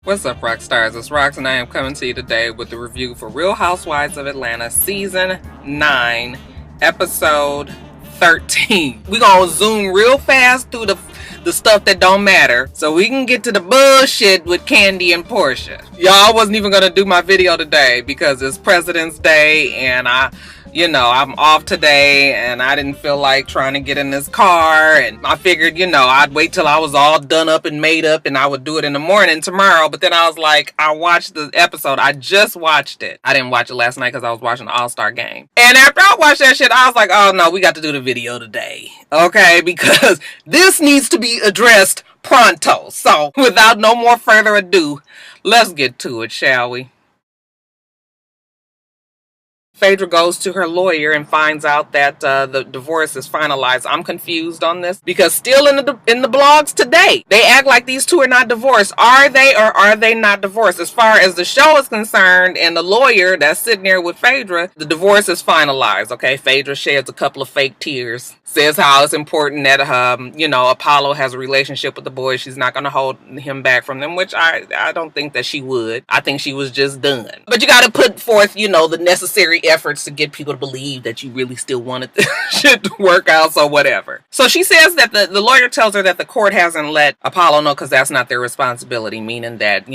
What's up, Roxstars? It's Rox, and I am coming to you today with the review for Real Housewives of Atlanta, Season 9, Episode 13. We're gonna zoom real fast through the stuff that don't matter so we can get to the bullshit with Kandi and Porsha. Y'all wasn't even gonna do my video today because it's President's Day and I'm off today and I didn't feel like trying to get in this car, and I figured, I'd wait till I was all done up and made up and I would do it in the morning tomorrow. But then I was like, I watched the episode. I just watched it. I didn't watch it last night because I was watching the All-Star game. And after I watched that shit, I was like, oh no, we got to do the video today. Okay, because this needs to be addressed pronto. So without no more further ado, let's get to it, shall we? Phaedra goes to her lawyer and finds out that the divorce is finalized. I'm confused on this because still in the blogs today, they act like these two are not divorced. Are they or are they not divorced? As far as the show is concerned and the lawyer that's sitting there with Phaedra, the divorce is finalized. Okay, Phaedra sheds a couple of fake tears. Says how it's important that Apollo has a relationship with the boys. She's not going to hold him back from them, which I don't think that she would. I think she was just done. But you got to put forth, the necessary efforts to get people to believe that you really still wanted this shit to work out, so whatever. So she says that the lawyer tells her that the court hasn't let Apollo know because that's not their responsibility, meaning that,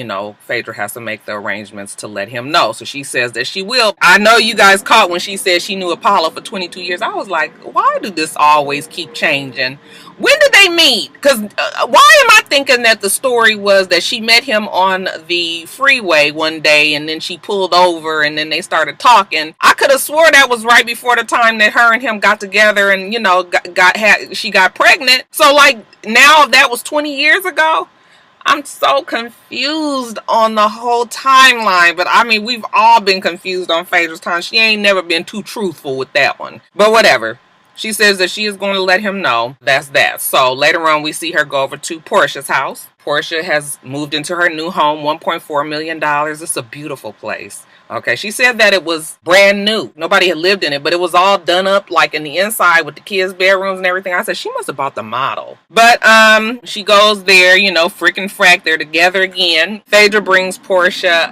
Phaedra has to make the arrangements to let him know. So she says that she will. I know you guys caught when she said she knew Apollo for 22 years. I was like, why do this always keep changing? When did they meet? Because why am I thinking that the story was that she met him on the freeway one day and then she pulled over and then they started talking? I could have swore that was right before the time that her and him got together and she got pregnant. So like now that was 20 years ago. I'm so confused on the whole timeline. But I mean, we've all been confused on Phaedra's time. She ain't never been too truthful with that one. But whatever. She says that she is going to let him know. That's that. So later on, we see her go over to Porsha's house. Porsha has moved into her new home, $1.4 million. It's a beautiful place. Okay, she said that it was brand new. Nobody had lived in it, but it was all done up like in the inside with the kids' bedrooms and everything. I said, she must have bought the model. But she goes there, freaking frack. They're together again. Phaedra brings Porsha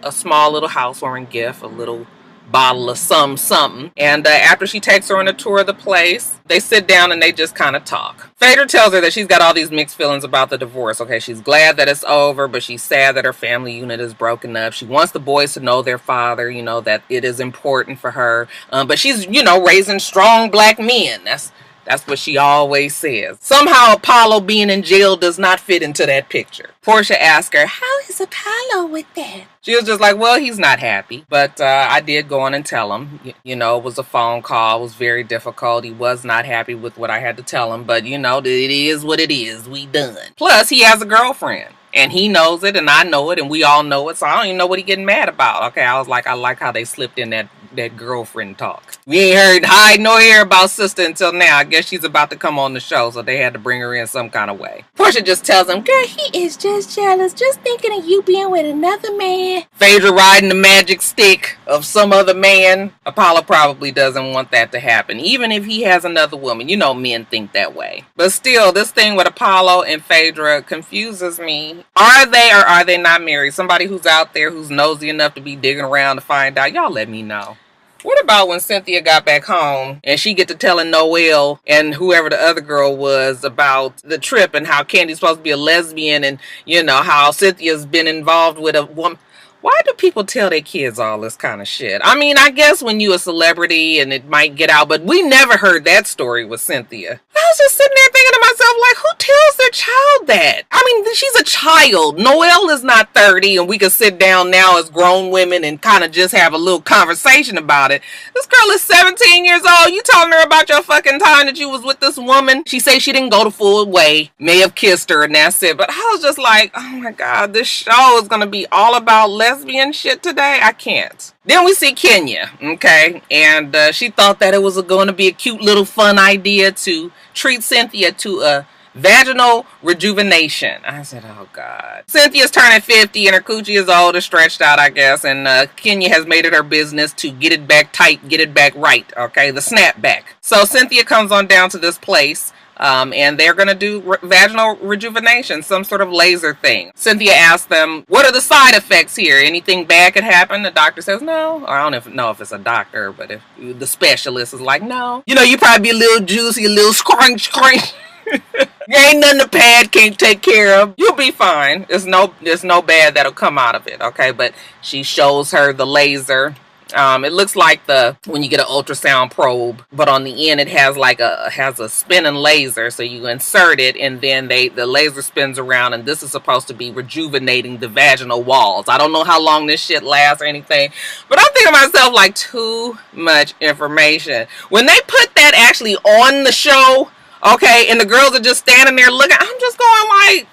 a small little housewarming gift, a little bottle of something. And after she takes her on a tour of the place, they sit down and they just kind of talk. Phaedra tells her that she's got all these mixed feelings about the divorce. Okay, she's glad that it's over, but she's sad that her family unit is broken up. She wants the boys to know their father, that it is important for her. But she's, raising strong black men. That's what she always says. Somehow Apollo being in jail does not fit into that picture. Porsha asked her, how is Apollo with that? She was just like, well, he's not happy. But I did go on and tell him, it was a phone call. It was very difficult. He was not happy with what I had to tell him. But, it is what it is. We done. Plus, he has a girlfriend. And he knows it, and I know it, and we all know it. So I don't even know what he's getting mad about. Okay, I was like, I like how they slipped in that girlfriend talk. We ain't heard hide nor hear about sister until now. I guess she's about to come on the show, so they had to bring her in some kind of way. Porsha just tells him, girl, he is just jealous, just thinking of you being with another man. Phaedra riding the magic stick of some other man. Apollo probably doesn't want that to happen, even if he has another woman. Men think that way. But still, this thing with Apollo and Phaedra confuses me. Are they or are they not married? Somebody who's out there who's nosy enough to be digging around to find out, y'all let me know. What about when Cynthia got back home and she get to telling Noelle and whoever the other girl was about the trip and how Candy's supposed to be a lesbian and, how Cynthia's been involved with a woman. Why do people tell their kids all this kind of shit? I mean, I guess when you a celebrity and it might get out, but we never heard that story with Cynthia. I was just sitting there thinking to myself, like, who tells their child that? I mean, she's a child. Noelle is not 30, and we can sit down now as grown women and kind of just have a little conversation about it. This girl is 17 years old. You telling her about your fucking time that you was with this woman? She say she didn't go the full way. May have kissed her, and that's it. But I was just like, oh my God, this show is going to be all about lesbian shit today. I can't. Then we see Kenya, okay, and she thought that it was going to be a cute little fun idea to treat Cynthia to a vaginal rejuvenation. I said, oh God. Cynthia's turning 50 and her coochie is old and stretched out, I guess, and Kenya has made it her business to get it back tight, get it back right, okay, the snapback. So Cynthia comes on down to this place and they're going to do vaginal rejuvenation, some sort of laser thing. Cynthia asked them, what are the side effects here? Anything bad could happen? The doctor says no. Or I don't know if it's a doctor, but if the specialist is like, no. You know, you probably be a little juicy, a little scrunch. There ain't nothing the pad can't take care of. You'll be fine. There's no bad that'll come out of it, okay? But she shows her the laser. It looks like when you get an ultrasound probe, but on the end it has a spinning laser. So you insert it, and then the laser spins around, and this is supposed to be rejuvenating the vaginal walls. I don't know how long this shit lasts or anything, but I'm thinking to myself, like, too much information. When they put that actually on the show, okay, and the girls are just standing there looking, I'm just going like,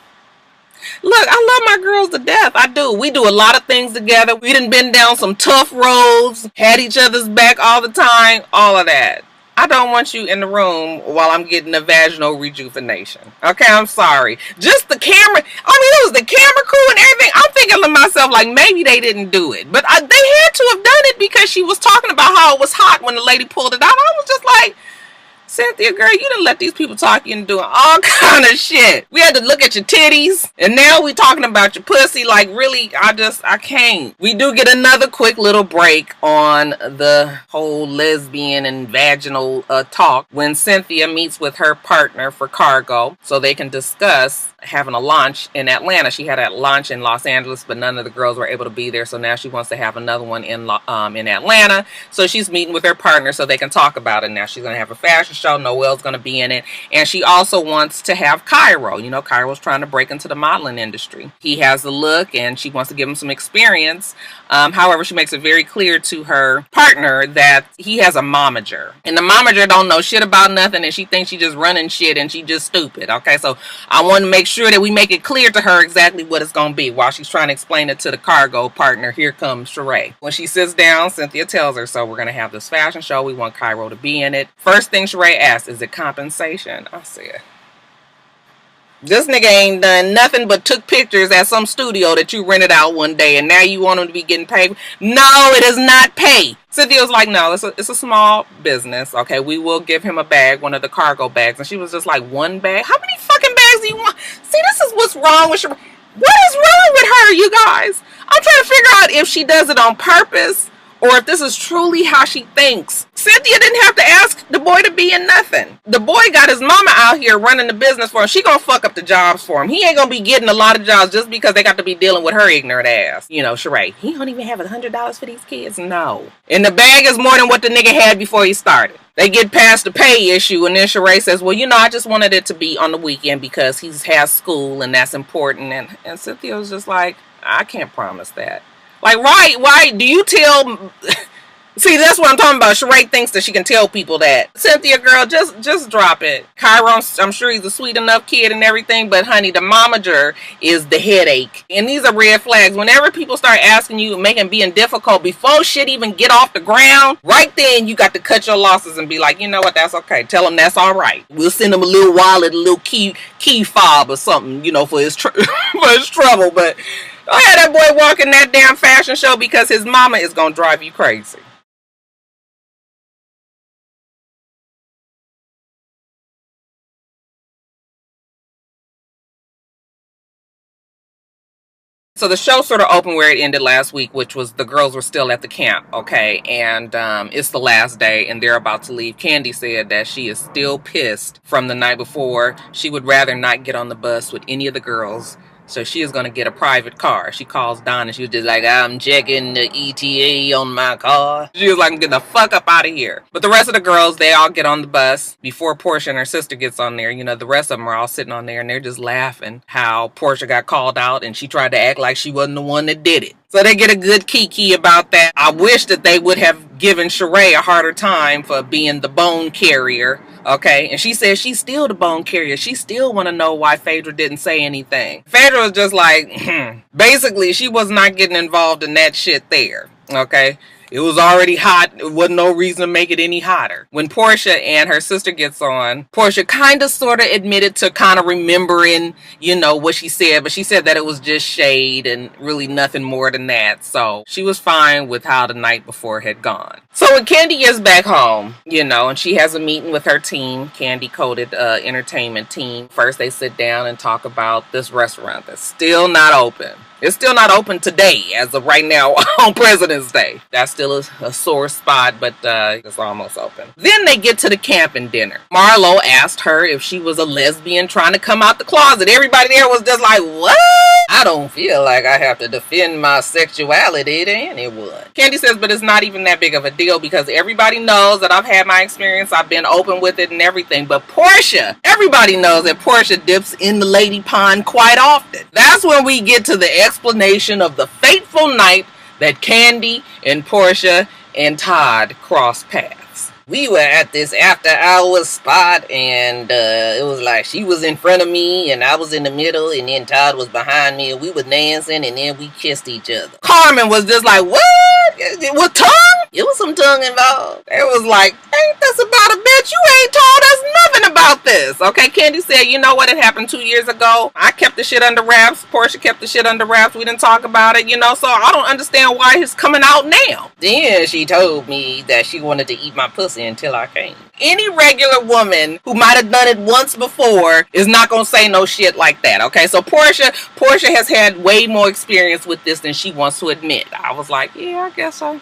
look, I love my girls to death. I do. We do a lot of things together. We done been down some tough roads, had each other's back all the time, all of that. I don't want you in the room while I'm getting a vaginal rejuvenation. Okay, I'm sorry. Just the camera. I mean, it was the camera crew and everything. I'm thinking to myself, like, maybe they didn't do it. But they had to have done it because she was talking about how it was hot when the lady pulled it out. I was just like, Cynthia, girl, you done let these people talk you into doing all kind of shit. We had to look at your titties, and now we talking about your pussy. Like, really, I can't. We do get another quick little break on the whole lesbian and vaginal talk when Cynthia meets with her partner for cargo so they can discuss having a launch in Atlanta. She had a launch in Los Angeles, but none of the girls were able to be there, so now she wants to have another one in Atlanta. So she's meeting with her partner so they can talk about it. Now she's going to have a fashion show. Noelle's going to be in it, and she also wants to have Cairo. You know, Cairo's trying to break into the modeling industry. He has the look, and she wants to give him some experience. However, she makes it very clear to her partner that he has a momager, and the momager don't know shit about nothing, and she thinks she just running shit, and she just stupid. Okay, so I want to make sure that we make it clear to her exactly what it's going to be while she's trying to explain it to the cargo partner. Here comes Sheree. When she sits down, Cynthia tells her, so we're going to have this fashion show. We want Cairo to be in it. First thing Sheree asks, is it compensation? I said, this nigga ain't done nothing but took pictures at some studio that you rented out one day, and now you want him to be getting paid. No, it is not pay. Cynthia was like, no, it's a small business. Okay, we will give him a bag, one of the cargo bags. And she was just like, one bag? How many fucking bags do you want? See, this is what's wrong with Sheree. What is wrong with her, you guys? I'm trying to figure out if she does it on purpose or if this is truly how she thinks. Cynthia didn't have to ask the boy to be in nothing. The boy got his mama out here running the business for him. She gonna fuck up the jobs for him. He ain't gonna be getting a lot of jobs just because they got to be dealing with her ignorant ass. You know, Sheree, he don't even have $100 for these kids? No. And the bag is more than what the nigga had before he started. They get past the pay issue, and then Sheree says, well, you know, I just wanted it to be on the weekend because he has school and that's important. And Cynthia was just like, I can't promise that. Like, why do you tell... See, that's what I'm talking about. Sheree thinks that she can tell people that. Cynthia, girl, just drop it. Cairo, I'm sure he's a sweet enough kid and everything, but honey, the momager is the headache. And these are red flags. Whenever people start asking you, being difficult before shit even get off the ground, right then you got to cut your losses and be like, you know what, that's okay. Tell him that's all right. We'll send him a little wallet, a little key fob or something, you know, for his trouble. But I had that boy walking that damn fashion show because his mama is gonna drive you crazy. So the show sort of opened where it ended last week, which was the girls were still at the camp, okay? And it's the last day, and they're about to leave. Candy said that she is still pissed from the night before. She would rather not get on the bus with any of the girls. So she is going to get a private car. She calls Don and she was just like, I'm checking the ETA on my car. She was like, I'm getting the fuck up out of here. But the rest of the girls, they all get on the bus before Porsha and her sister gets on there. You know, the rest of them are all sitting on there and they're just laughing how Porsha got called out and she tried to act like she wasn't the one that did it. So they get a good kiki about that. I wish that they would have given Sheree a harder time for being the bone carrier. Okay, and she says she's still the bone carrier. She still want to know why Phaedra didn't say anything. Phaedra was just like, basically, she was not getting involved in that shit there. Okay, it was already hot. It wasn't no reason to make it any hotter. When Porsha and her sister gets on, Porsha kind of sort of admitted to kind of remembering, you know, what she said, but she said that it was just shade and really nothing more than that. So she was fine with how the night before had gone. So when Candy gets back home, you know, and she has a meeting with her team, Candy Coded entertainment team. First they sit down and talk about this restaurant that's still not open. It's still not open today, as of right now, on President's Day. That's still a sore spot, but it's almost open. Then they get to the camping dinner. Marlo asked her if she was a lesbian trying to come out the closet. Everybody there was just like, what? I don't feel like I have to defend my sexuality to anyone. Candy says, but it's not even that big of a deal because everybody knows that I've had my experience. I've been open with it and everything. But Porsha, everybody knows that Porsha dips in the lady pond quite often. That's when we get to the explanation of the fateful night that Candy and Porsha and Todd crossed paths. We were at this after hours spot and it was like she was in front of me and I was in the middle and then Todd was behind me and we were dancing and then we kissed each other. Carmen was just like, what? It was tongue? It was some tongue involved. It was like, ain't this about a bitch? You ain't told us nothing about this. Okay, Candy said, you know what? It happened 2 years ago. I kept the shit under wraps. Porsha kept the shit under wraps. We didn't talk about it, you know, so I don't understand why it's coming out now. Then she told me that she wanted to eat my pussy until I came. Any regular woman who might have done it once before is not gonna say no shit like that, okay? So Porsha has had way more experience with this than she wants to admit. I was like, yeah, I guess so.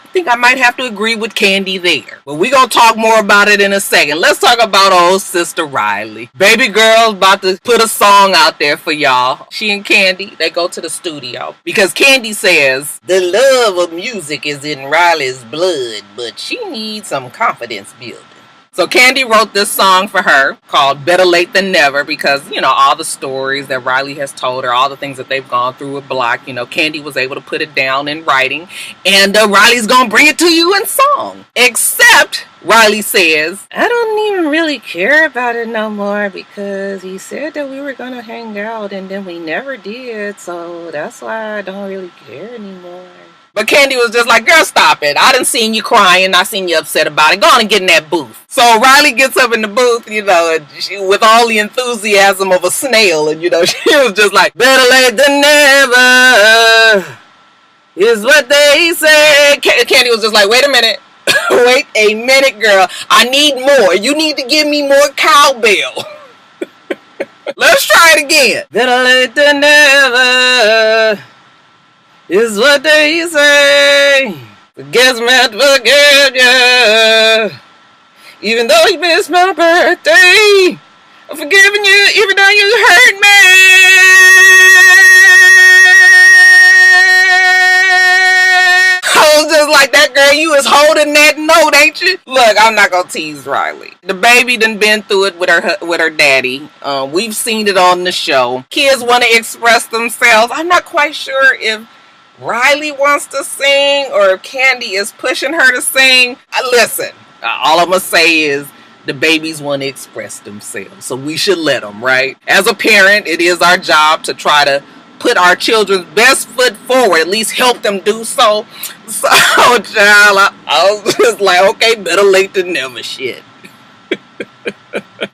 I think I might have to agree with Candy there. But we're going to talk more about it in a second. Let's talk about old sister Riley. Baby girl's about to put a song out there for y'all. She and Candy, they go to the studio. Because Candy says, the love of music is in Riley's blood, but she needs some confidence building. So Candy wrote this song for her called Better Late Than Never because, you know, all the stories that Riley has told her, all the things that they've gone through with Block, you know, Candy was able to put it down in writing and Riley's gonna bring it to you in song. Except Riley says, I don't even really care about it no more because he said that we were gonna hang out and then we never did, so that's why I don't really care anymore. But Candy was just like, girl, stop it. I done seen you crying. I seen you upset about it. Go on and get in that booth. So Riley gets up in the booth, you know, and she, with all the enthusiasm of a snail. And, you know, she was just like, better late than never is what they say. Candy was just like, wait a minute. Wait a minute, girl. I need more. You need to give me more cowbell. Let's try it again. Better late than never is what they say. Forget's meant to forget you. Even though you missed my birthday, I'm forgiving you even though you hurt me. I was just like, that girl, you is holding that note, ain't you? Look, I'm not gonna tease Riley. The baby done been through it with her daddy. We've seen it on the show. Kids want to express themselves. I'm not quite sure if Riley wants to sing or if Candy is pushing her to sing. Listen, all I'm going to say is the babies want to express themselves, so we should let them, right? As a parent, it is our job to try to put our children's best foot forward, at least help them do so. So, child, I was just like, okay, better late than never, shit.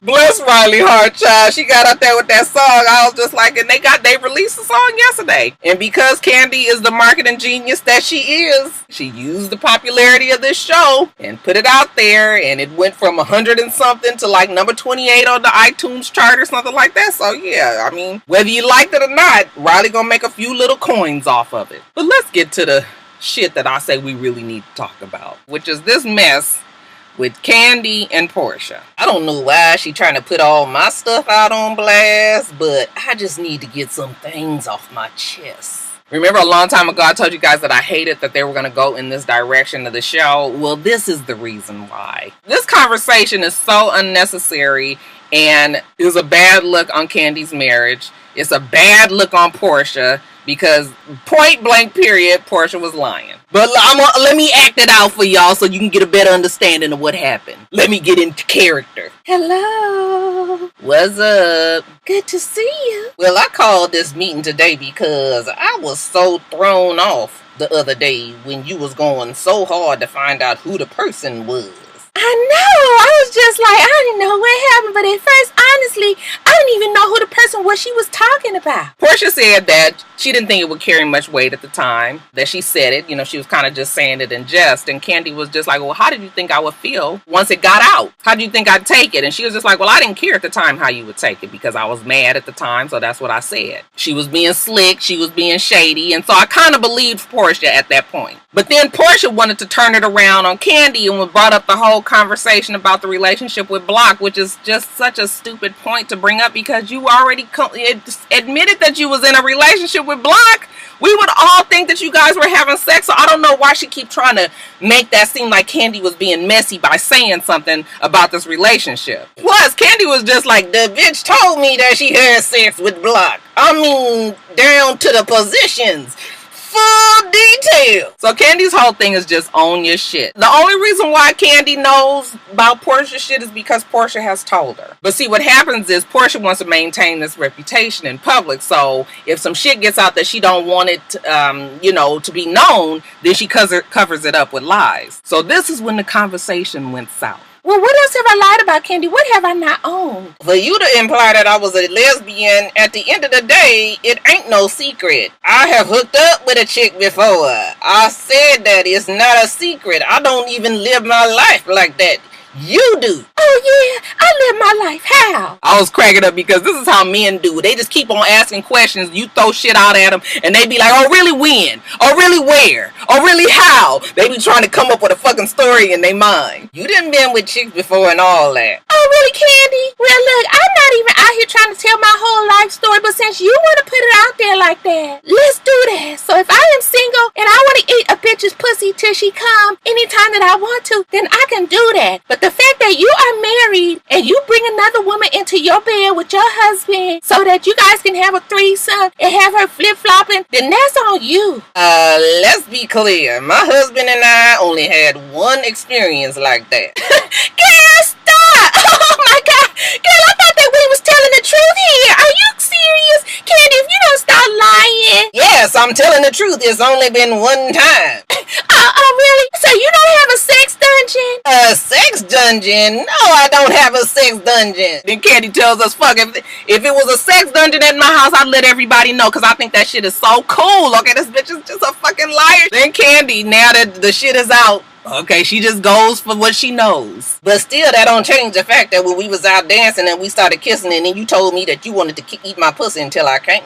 Bless Riley heart, child. She got out there with that song. I was just like, and they released the song yesterday. And because Candy is the marketing genius that she is, she used the popularity of this show and put it out there, and it went from 100 and something to like number 28 on the iTunes chart or something like that. So yeah, I mean, whether you liked it or not, Riley gonna make a few little coins off of it. But let's get to the shit that I say we really need to talk about, which is this mess with Candy and Porsha. I don't know why she trying to put all my stuff out on blast, but I just need to get some things off my chest. Remember a long time ago I told you guys that I hated that they were going to go in this direction of the show? Well, this is the reason why. This conversation is so unnecessary, and it was a bad look on Candy's marriage. It's a bad look on Porsha, because point blank period, Porsha was lying. But let me act it out for y'all so you can get a better understanding of what happened. Let me get into character. Hello. What's up? Good to see you. Well, I called this meeting today because I was so thrown off the other day when you was going so hard to find out who the person was. I know. I was just like, I didn't know what happened. But at first, honestly, I didn't even know who the person was she was talking about. Porsha said that she didn't think it would carry much weight at the time that she said it. You know, she was kind of just saying it in jest. And Kandi was just like, well, how did you think I would feel once it got out? How do you think I'd take it? And she was just like, well, I didn't care at the time how you would take it because I was mad at the time. So that's what I said. She was being slick. She was being shady. And so I kind of believed Porsha at that point. But then Porsha wanted to turn it around on Kandi and brought up the whole conversation about the relationship with Block, which is just such a stupid point to bring up because you already admitted that you was in a relationship with Block. We would all think that you guys were having sex, so I don't know why she keep trying to make that seem like Kandi was being messy by saying something about this relationship. Plus, Kandi was just like, the bitch told me that she had sex with Block. I mean, down to the positions. Full detail. So Kandi's whole thing is just own your shit. The only reason why Kandi knows about Porsha's shit is because Porsha has told her. But see, what happens is Porsha wants to maintain this reputation in public. So if some shit gets out that she don't want it, to be known, then she covers it up with lies. So this is when the conversation went south. Well, what else have I lied about, Kandi? What have I not owned? For you to imply that I was a lesbian, at the end of the day, it ain't no secret. I have hooked up with a chick before. I said that it's not a secret. I don't even live my life like that. You do. Oh, yeah. I live my life. How? I was cracking up because this is how men do. They just keep on asking questions. You throw shit out at them and they be like, oh, really when? Oh, really where? Oh, really how? They be trying to come up with a fucking story in their mind. You done been with chicks before and all that. Oh, really, Kandi? Well, look, I'm not even out here trying to tell my whole life story, but since you want to put it out there like that, let's do that. So if I am single and I want to eat a bitch's pussy till she come anytime that I want to, then I can do that. But the fact that you are married and you bring another woman into your bed with your husband so that you guys can have a threesome and have her flip-flopping, then that's on you. Let's be clear. My husband and I only had one experience like that. Girl, stop! Oh my God! Girl, I thought that we was telling the truth here. Are you serious? Kandi, if you don't stop lying. Yes, I'm telling the truth. It's only been one time. Oh, really? So you don't have a sex dungeon? A sex dungeon? No, I don't have a sex dungeon. Then Kandi tells us, fuck, if it was a sex dungeon at my house, I'd let everybody know because I think that shit is so cool. Okay, this bitch is just a fucking liar. Then Kandi, now that the shit is out, okay, she just goes for what she knows. But still, that don't change the fact that when we was out dancing and we started kissing and then you told me that you wanted to eat my pussy until I came.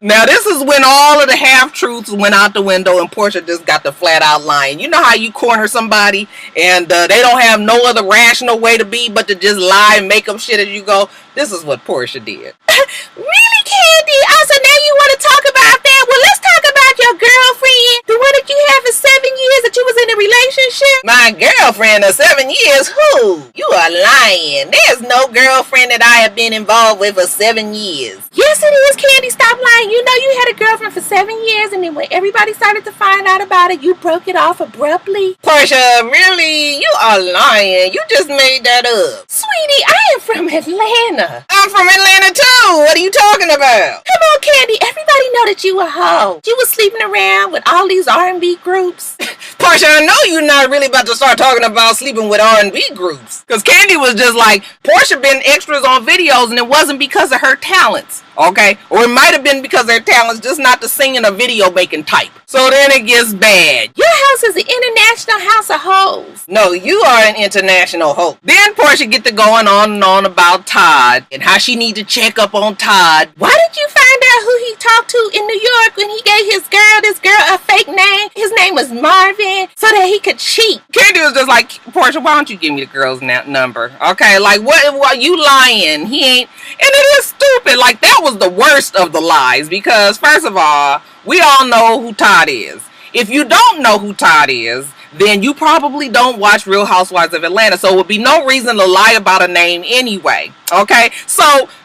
Now, this is when all of the half-truths went out the window and Porsha just got the flat-out lying. You know how you corner somebody and they don't have no other rational way to be but to just lie and make up shit as you go? This is what Porsha did. Really, Kandi? Oh, so now you want to talk about that? Well, let's talk about your girlfriend. The one that you had for 7 years that you was in a relationship. My girlfriend of 7 years? Who? You are lying. There's no girlfriend that I have been involved with for 7 years. Yes, it is, Kandi. Stop lying. You know you had a girlfriend for 7 years, and then when everybody started to find out about it, you broke it off abruptly. Porsha, really? You are lying. You just made that up. Sweetie, I am from Atlanta. I'm from Atlanta too. What are you talking about? Come on, Kandi. Everybody know that you a hoe. You was sleeping around with all these R&B groups. Porsha, I know you're not really about to start talking about sleeping with R&B groups. Because Kandi was just like, Porsha been extras on videos and it wasn't because of her talents. Okay? Or it might have been because of her talents, just not the singing or video making type. So then it gets bad. Your house is an international house of hoes. No, you are an international hoe. Then Porsha get to going on and on about Todd and how she need to check up on Todd. Why did you find out who he talked to in New York when he gave this girl a fake name? His name was Marvin, so that he could cheat. Kandi was just like, Porsha, why don't you give me the girl's number? Okay, like what you lying? He ain't. And it is stupid. Like that was the worst of the lies because first of all, we all know who Todd is. If you don't know who Todd is, then you probably don't watch Real Housewives of Atlanta. So it would be no reason to lie about a name anyway. Okay? So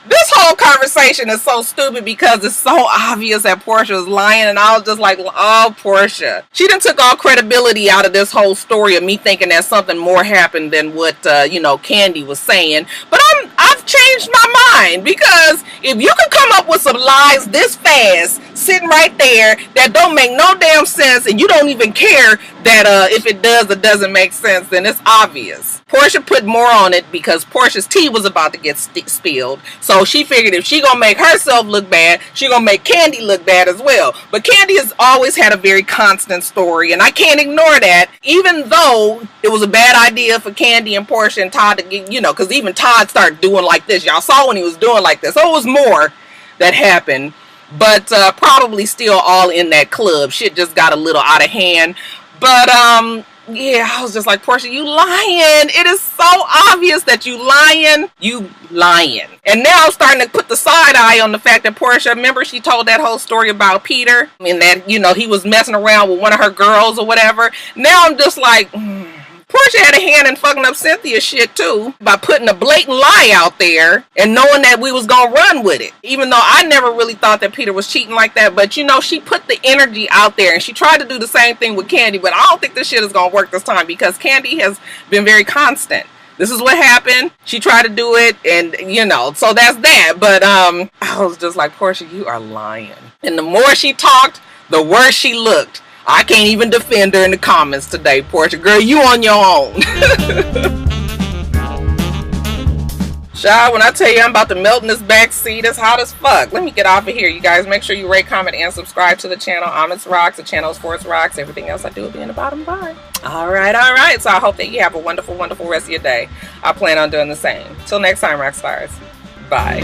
this whole conversation is so stupid because it's so obvious that Porsha is lying. And I was just like, oh, Porsha. She done took all credibility out of this whole story of me thinking that something more happened than what, Kandi was saying. But I've changed my mind because if you can come up with some lies this fast, sitting right there that don't make no damn sense, and you don't even care that if it does or doesn't make sense, then it's obvious. Porsha put more on it because Porsha's tea was about to get spilled. So she figured if she gonna make herself look bad, she gonna make Kandi look bad as well. But Kandi has always had a very constant story, and I can't ignore that. Even though it was a bad idea for Kandi and Porsha and Todd to get, you know, because even Todd started doing like this. Y'all saw when he was doing like this. So it was more that happened. But probably still all in that club. Shit just got a little out of hand. But yeah, I was just like, Porsha, you lying. It is so obvious that you lying. You lying. And now I'm starting to put the side eye on the fact that Porsha, remember she told that whole story about Peter? And that, you know, he was messing around with one of her girls or whatever. Now I'm just like, Porsha had a hand in fucking up Cynthia's shit too by putting a blatant lie out there and knowing that we was gonna run with it. Even though I never really thought that Peter was cheating like that, but you know, she put the energy out there and she tried to do the same thing with Kandi, but I don't think this shit is gonna work this time because Kandi has been very constant. This is what happened. She tried to do it and, you know, so that's that. But I was just like, Porsha, you are lying. And the more she talked, the worse she looked. I can't even defend her in the comments today, Porsha. Girl, you on your own. Child, when I tell you I'm about to melt in this back seat, it's hot as fuck. Let me get off of here, you guys. Make sure you rate, comment, and subscribe to the channel. I'm Itsrox. The channel is for Itsrox. Everything else I do will be in the bottom bar. All right. So I hope that you have a wonderful, wonderful rest of your day. I plan on doing the same. Till next time, Roxstars. Bye.